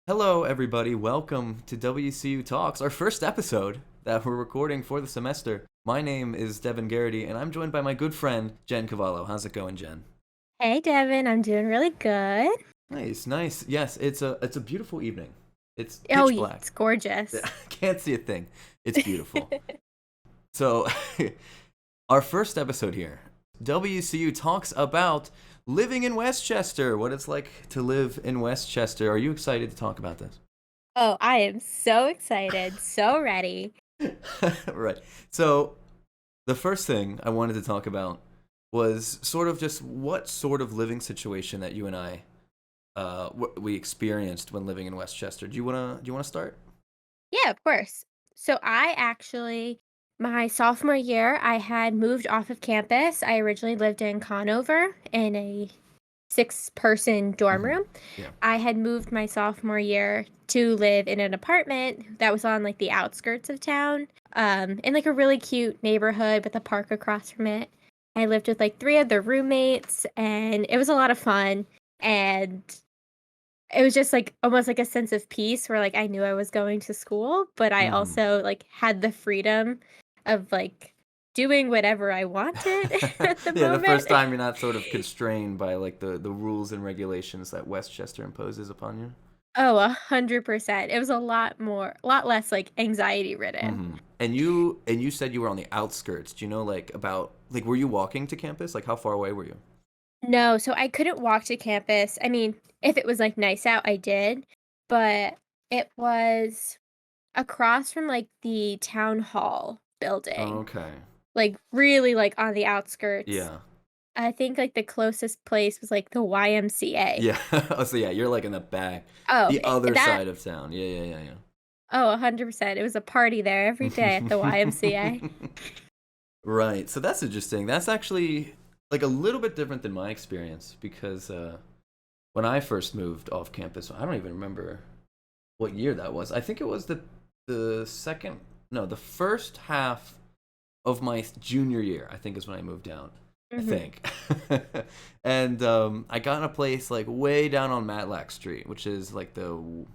Hello, everybody. Welcome to WCU Talks, our first episode that we're recording for the semester. My name is Devin Garrity, and I'm joined by my good friend, Jen Cavallo. How's it going, Jen? Hey Devin, I'm doing really good. Nice, nice. Yes, it's a beautiful evening. It's Oh, pitch black. it's gorgeous. Can't see a thing. It's beautiful. So, our first episode here, WCU talks about living in Westchester, what it's like to live in Westchester. Are you excited to talk about this? Oh, I am so excited, so ready. Right. So, the first thing I wanted to talk about was sort of just what sort of living situation that you and I we experienced when living in Westchester. Do you wanna start? Yeah, of course. So I actually, my sophomore year, I had moved off of campus. I originally lived in Conover in a six-person dorm Hmm. room. Yeah. I had moved my sophomore year to live in an apartment that was on like the outskirts of town, in like a really cute neighborhood with a park across from it. I lived with like three other roommates, and it was a lot of fun. And it was just like almost like a sense of peace where like I knew I was going to school, but I Hmm. also like had the freedom of like doing whatever I wanted at the Yeah, the moment. first time you're not sort of constrained by like the rules and regulations that Westchester imposes upon you. Oh, 100%. It was a lot less like anxiety ridden. And you said you were on the outskirts. Do you know like about like were you walking to campus? Like how far away were you? No, so I couldn't walk to campus. I mean, if it was like nice out, I did, but it was across from like the town hall building, Okay. like really like on the outskirts. Yeah. I think like the closest place was like the YMCA. Yeah. Oh, so yeah, you're like in the back, Oh, the other that side of town. Yeah, yeah, yeah, oh, 100%. It was a party there every day at the yeah. YMCA. Right. So that's interesting. That's actually like a little bit different than my experience because when I first moved off campus, I don't even remember what year that was. I think it was the second, no, the first half of my junior year. I think is when I moved down. I Mhm. think, and I got in a place like way down on Matlack Street, which is like the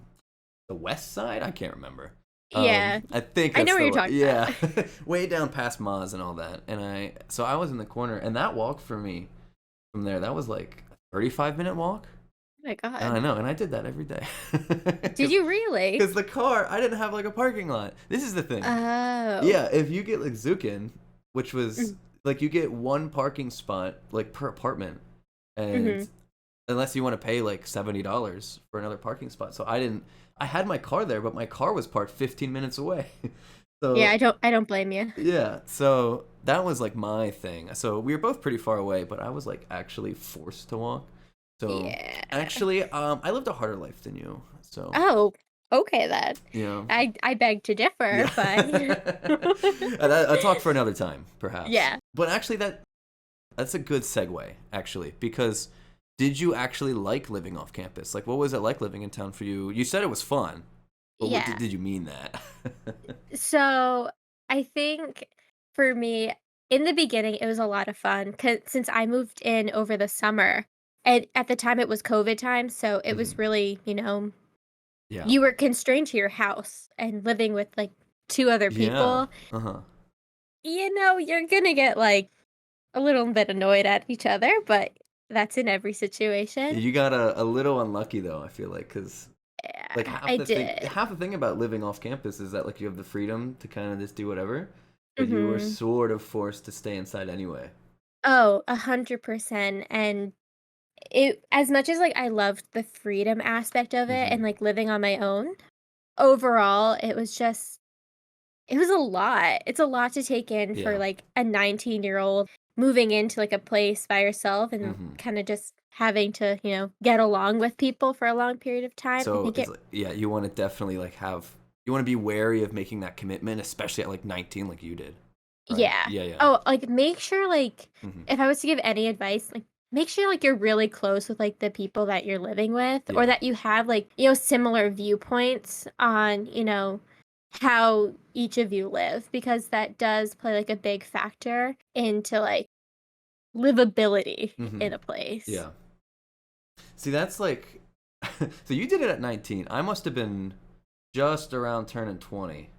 west side. I can't remember. Yeah, I think I know that's what the you're one. talking Yeah, about. way down past Maz and all that. And so I was in the corner, and that walk for me from there, that was like a 35-minute walk. Oh my And god. I know, and I did that every day. Did you really? Because the car, I didn't have like a parking lot. This is the thing. Oh. Yeah, if you get like Zukin, which was Mm, like you get one parking spot like per apartment, and mhm. unless you want to pay like $70 for another parking spot. So I didn't. I had my car there, but my car was parked 15 minutes away. Yeah, So I don't blame you. yeah, so that was like my thing. So we were both pretty far away, but I was like actually forced to walk. So Yeah. actually, I lived a harder life than you. So Oh, okay then. you know, I beg to differ, yeah. but A talk for another time, perhaps. yeah. But actually, that's a good segue, actually, because did you actually like living off campus? Like, what was it like living in town for you? You said it was fun, but what did, Yeah. did you mean that? So, I think for me, in the beginning, it was a lot of fun 'cause since I moved in over the summer, and at the time it was COVID time, so it Hmm. was really, Yeah. you were constrained to your house and living with like two other Yeah. people. Uh huh. You're gonna get like a little bit annoyed at each other, but that's in every situation. You got a little unlucky though. I feel like because like Yeah, I did. half the thing about living off campus is that like you have the freedom to kind of just do whatever, but you were Mhm. sort of forced to stay inside anyway. Oh, 100%. And it as much as, like, I loved the freedom aspect of it and, Hmm. like, living on my own, overall, it was a lot. It's a lot to take in for, Yeah. like, a 19-year-old moving into, like, a place by yourself and Hmm. kinda just having to, get along with people for a long period of time. I So think it's it like yeah, you want to definitely like you want to be wary of making that commitment, especially at like 19, like you did, right? Yeah. Yeah, yeah. Oh, like, make sure, like, Hmm. if I was to give any advice, like, make sure, like, you're really close with, like, the people that you're living with or Yeah. that you have, like, similar viewpoints on, how each of you live because that does play, like, a big factor into, like, livability Hmm. in a place. Yeah. See, that's like So you did it at 19. I must have been just around turning 20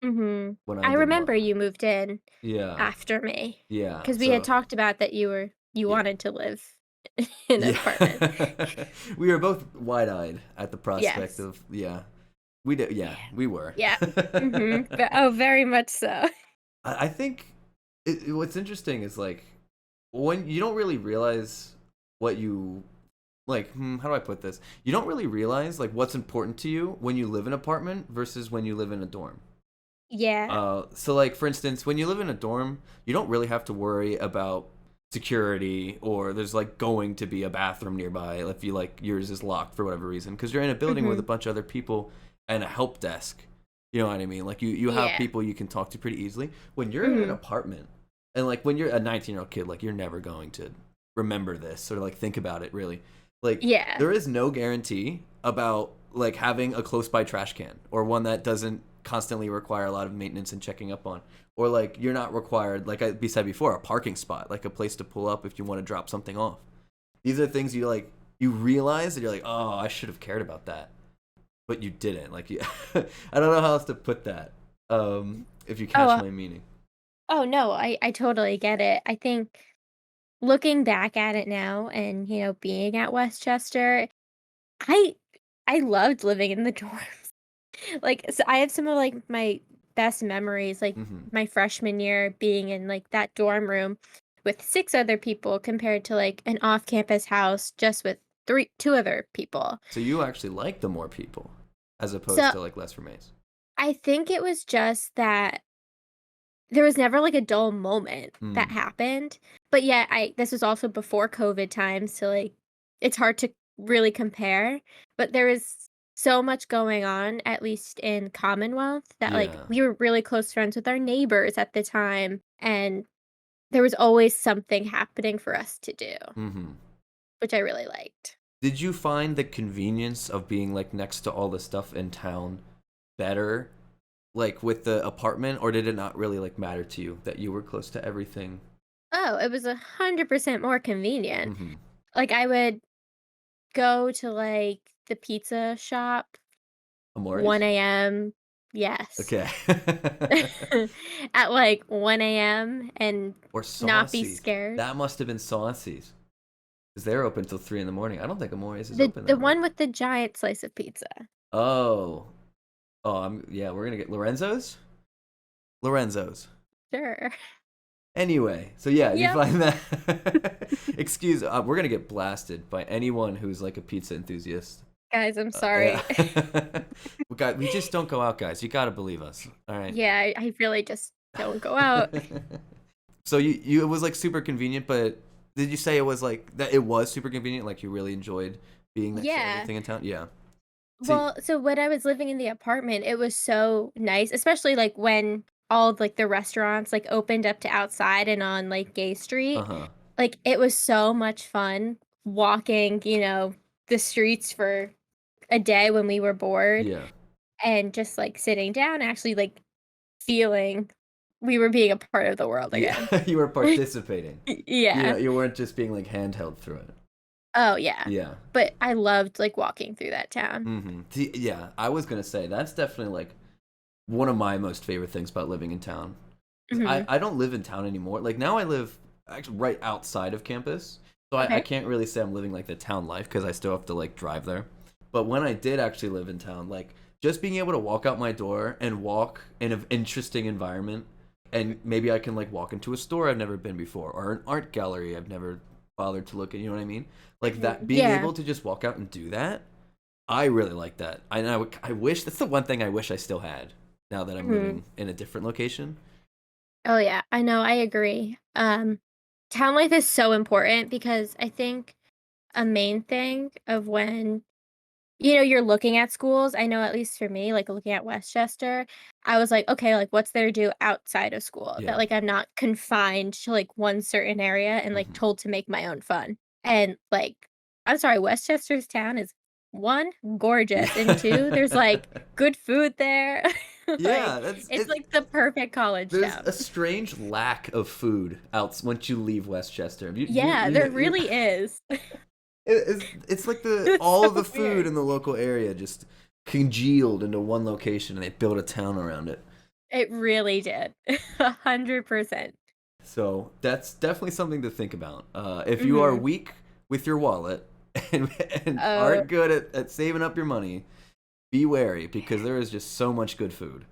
Mhm. when I I did remember mine. you moved in Yeah. after me Yeah. because we had So, talked about that you yeah. wanted to live in an Yeah. apartment. We were both wide-eyed at the prospect Yes. of, yeah. We did, yeah, Yeah. we were. Yeah. Mhm. Oh, very much so. I think what's interesting is like when you don't really realize what you like. How do I put this? You don't really realize like what's important to you when you live in an apartment versus when you live in a dorm. Yeah. So like for instance, when you live in a dorm, you don't really have to worry about security or there's like going to be a bathroom nearby if you like yours is locked for whatever reason because you're in a building with a Mhm. bunch of other people and a help desk. You know what I mean? Like you have Yeah. people you can talk to pretty easily. When you're in an Mhm. apartment and like when you're a 19-year-old kid, like you're never going to remember this or like think about it really. Like Yeah. there is no guarantee about like having a close by trash can or one that doesn't constantly require a lot of maintenance and checking up on, or like you're not required, like I said before, a parking spot, like a place to pull up if you want to drop something off. These are things you like you realize that you're like, oh, I should have cared about that, but you didn't. Like you, I don't know how else to put that. If you Oh, catch my meaning. oh no, I totally get it. I think looking back at it now and, being at Westchester, I I loved living in the dorms. Like, so I have some of like my best memories, like Hmm. my freshman year being in like that dorm room with 6 other people compared to like an off-campus house just with two other people. So you actually like the more people, as opposed So to like less roommates. I think it was just that there was never, like, a dull moment that Mm. happened, but yeah, I this was also before COVID times, so, like, it's hard to really compare, but there was so much going on, at least in Commonwealth, that, like, Yeah. we were really close friends with our neighbors at the time, and there was always something happening for us to do, Hmm. which I really liked. Did you find the convenience of being like next to all the stuff in town better, like with the apartment, or did it not really like matter to you that you were close to everything? Oh, it was 100% more convenient. Mm-hmm. Like, I would go to, like, the pizza shop Amores? 1 AM, yes. Okay. At, like, 1 AM and Or not be Saucy's. scared. That must have been Saucy's. Because they're open till 3 in the morning. I don't think Amores is The open the that late. one with the giant slice of pizza. Oh. Oh, yeah, we're gonna get Lorenzo's? Lorenzo's. Sure. Anyway, so yeah, you Yep. find that. Excuse, we're gonna get blasted by anyone who's like a pizza enthusiast. Guys, I'm Yeah. sorry. We just don't go out, guys. You gotta believe us. All right. Yeah, I really just don't go out. So you it was like super convenient, but did you say it was like that? It was super convenient. Like you really enjoyed being next to Yeah. everything in town. Yeah. See. Well, so when I was living in the apartment, it was so nice, especially, like, when all of, like, the restaurants, like, opened up to outside and on, like, Gay Uh Street. huh. Like, it was so much fun walking, the streets for a day when we were bored Yeah. and just, like, sitting down, actually, like, feeling we were being a part of the world again. Yeah. You were participating. Yeah. You weren't just being like handheld through it. Oh, yeah. Yeah. But I loved, like, walking through that town. See, yeah, I was gonna say that's definitely like one of my most favorite things about living in town. 'Cause Mhm. I don't live in town anymore. Like now I live actually right outside of campus, so I Okay. can't really say I'm living like the town life because I still have to like drive there. But when I did actually live in town, like just being able to walk out my door and walk in an interesting environment, and maybe I can like walk into a store I've never been before or an art gallery I've never bothered to look at. You know what I mean? Like that Mhm. being Yeah. able to just walk out and do that, I really like that. I wish that's the one thing I wish I still had now that I'm Mhm. living in a different location. Oh, yeah. I know, I agree. Town life is so important because I think a main thing of when you're looking at schools, I know at least for me, like, looking at Westchester, I was like, "Okay, like, what's there to do outside of school?" That, Yeah. like, I'm not confined to, like, one certain area and, like, Hmm. told to make my own fun. And, like, I'm sorry, Westchester's town is, 1, gorgeous, and 2, Yeah. there's, like, good food there. Yeah, Like, that's it's, it. like, the perfect college There's town. a strange lack of food out once you leave Westchester. Yeah, there really is. It's like the It's all so of the food weird. in the local area just congealed into one location, and they built a town around it. It really did. 100%. So that's definitely something to think about. If you are Mhm. weak with your wallet and, and Oh, aren't good at saving up your money, be wary because there is just so much good food.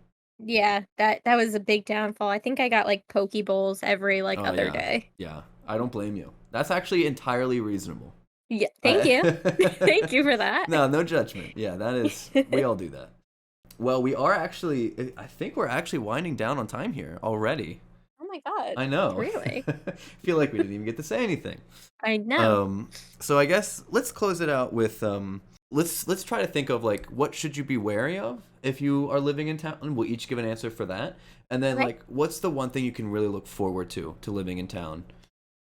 yeah, that was a big downfall. I think I got, like, poke bowls every, like, Oh other yeah, day. yeah. I don't blame you. That's actually entirely reasonable. Yeah, thank I, you. Thank you for that. no, no judgment. Yeah, that is. We all do that. Well, we are actually. I think we're actually winding down on time here already. Oh my god, I know. really? Feel like we didn't even get to say anything. I know. Um, so I guess let's close it out with let's try to think of like what should you be wary of if you are living in town. We'll each give an answer for that, and then Okay. like what's the one thing you can really look forward to living in town.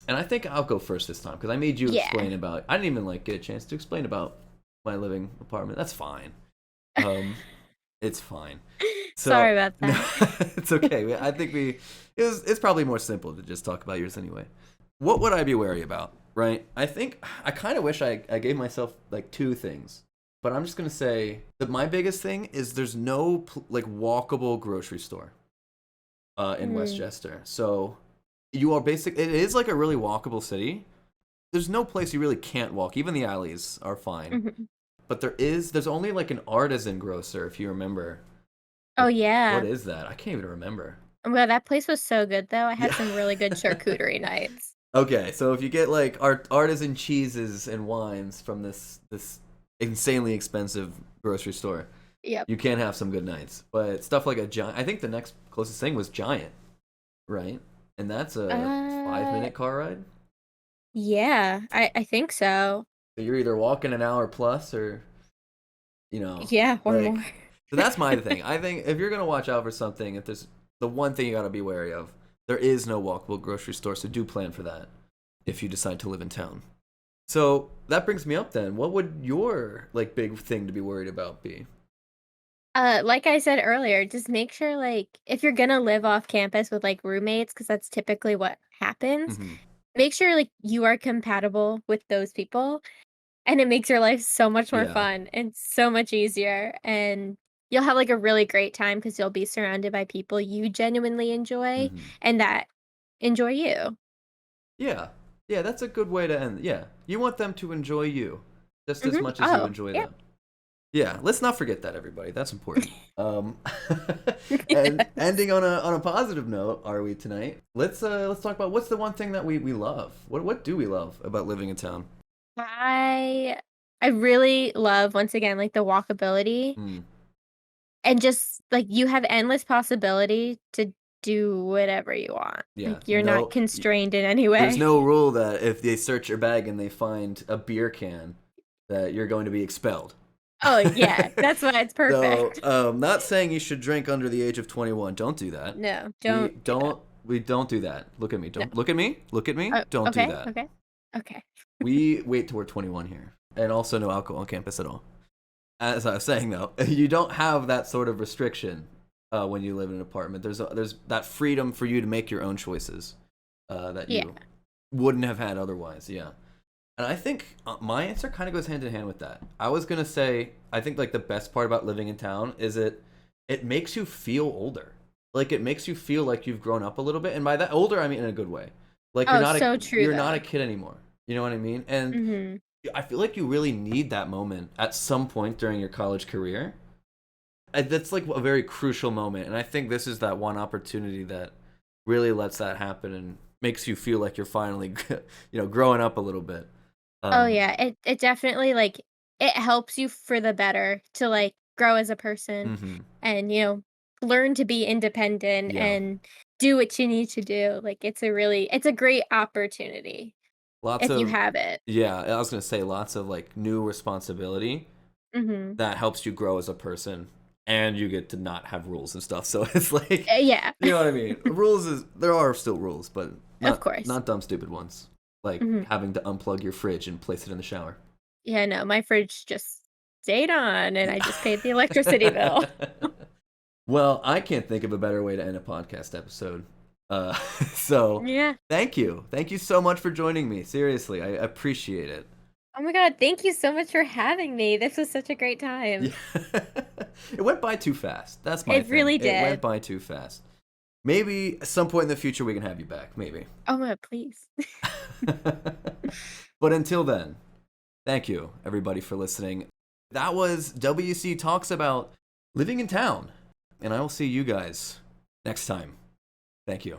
And I think I'll go first this time because I made you Yeah. explain about. I didn't even like get a chance to explain about my living apartment. That's fine. Um, it's fine. Sorry So about no, that. it's okay. I think it's probably more simple to just talk about yours anyway. What would I be wary about? Right? I think I kind of wish I gave myself like two things, but I'm just gonna say that my biggest thing is there's no like walkable grocery store in Mm, Westchester. So you are basic. It is like a really walkable city. There's no place you really can't walk. Even the alleys are fine. mhm. But there's only like an artisan grocer if you remember. Oh, What yeah. is that? I can't even remember. Well, that place was so good, though. I had Yeah. some really good charcuterie nights. Okay, so if you get like artisan cheeses and wines from this insanely expensive grocery store, Yep. you can have some good nights. But stuff like a giant, I think the next closest thing was Giant, right? And that's a five Uh, minute car ride. yeah, I think so. So you're either walking an hour plus or Yeah, or more. like. So that's my thing. I think if you're gonna watch out for something, if there's the one thing you gotta be wary of, there is no walkable grocery store. So do plan for that if you decide to live in town. So that brings me up then. What would your like big thing to be worried about be? Like I said earlier, just make sure, like, if you're gonna live off campus with, like, roommates, because that's typically what happens, Hmm. make sure, like, you are compatible with those people, and it makes your life so much more Yeah. fun and so much easier, and you'll have, like, a really great time because 'cause you'll be surrounded by people you genuinely enjoy Hmm. and that enjoy you. Yeah. Yeah, that's a good way to end. Yeah. You want them to enjoy you just as Mhm. much as you Oh, enjoy yep. them. Yeah, let's not forget that, everybody. That's important. And Yes. ending on a positive note, are we tonight? Let's talk about what's the one thing that we love. What do we love about living in town? I I really love, once again, like, the walkability Hmm. and just, like, you have endless possibility to do whatever you want. Yeah. Like, you're not constrained in any There's way. no rule that if they search your bag and they find a beer can, that you're going to be expelled. Oh, yeah, that's why it's So, perfect. not saying you should drink under the age of 21. Don't do that. No, We don't do that. don't. We don't do that. Look at me. No. Don't look at me. Look at me. Oh, Don't do okay, that. okay, okay. We wait till we're 21 here, and also no alcohol on campus at all. As I was saying though, you don't have that sort of restriction when you live in an apartment. There's that freedom for you to make your own choices that Yeah. you wouldn't have had otherwise. Yeah. And I think my answer kind of goes hand in hand with that. I was gonna say I think like the best part about living in town is it makes you feel older. Like it makes you feel like you've grown up a little bit, and by that older I mean in a good way. Like Oh, so true, you're not a though. kid anymore. You know what I mean? And Mhm. I feel like you really need that moment at some point during your college career. And that's like a very crucial moment, and I think this is that one opportunity that really lets that happen and makes you feel like you're finally, growing up a little bit. Oh, Um, yeah, it definitely, like, it helps you for the better to, like, grow as a person hmm and, learn to be independent Yeah. and do what you need to do. Like, it's a great opportunity Lots if you of have it. yeah, I was gonna say lots of like new responsibility Mhm. that helps you grow as a person, and you get to not have rules and stuff. So it's like, Yeah. you know what I mean? Rules is there are still rules, but Of not course. not dumb stupid ones, like Mhm. having to unplug your fridge and place it in the shower. Yeah, no, my fridge just stayed on, and I just paid the electricity Yeah. bill. Well, I can't think of a better way to end a podcast episode. Uh, so Yeah. thank you so much for joining me. Seriously, I appreciate it. Oh my god, thank you so much for having me. This was such a great time. Yeah. It went by too fast. That's my It thing. really It went did. by too fast. Maybe at some point in the future we can have you back. Maybe. Oh my god, please. But until then, thank you, everybody, for listening. That was WC Talks About Living in Town. And I will see you guys next time. Thank you.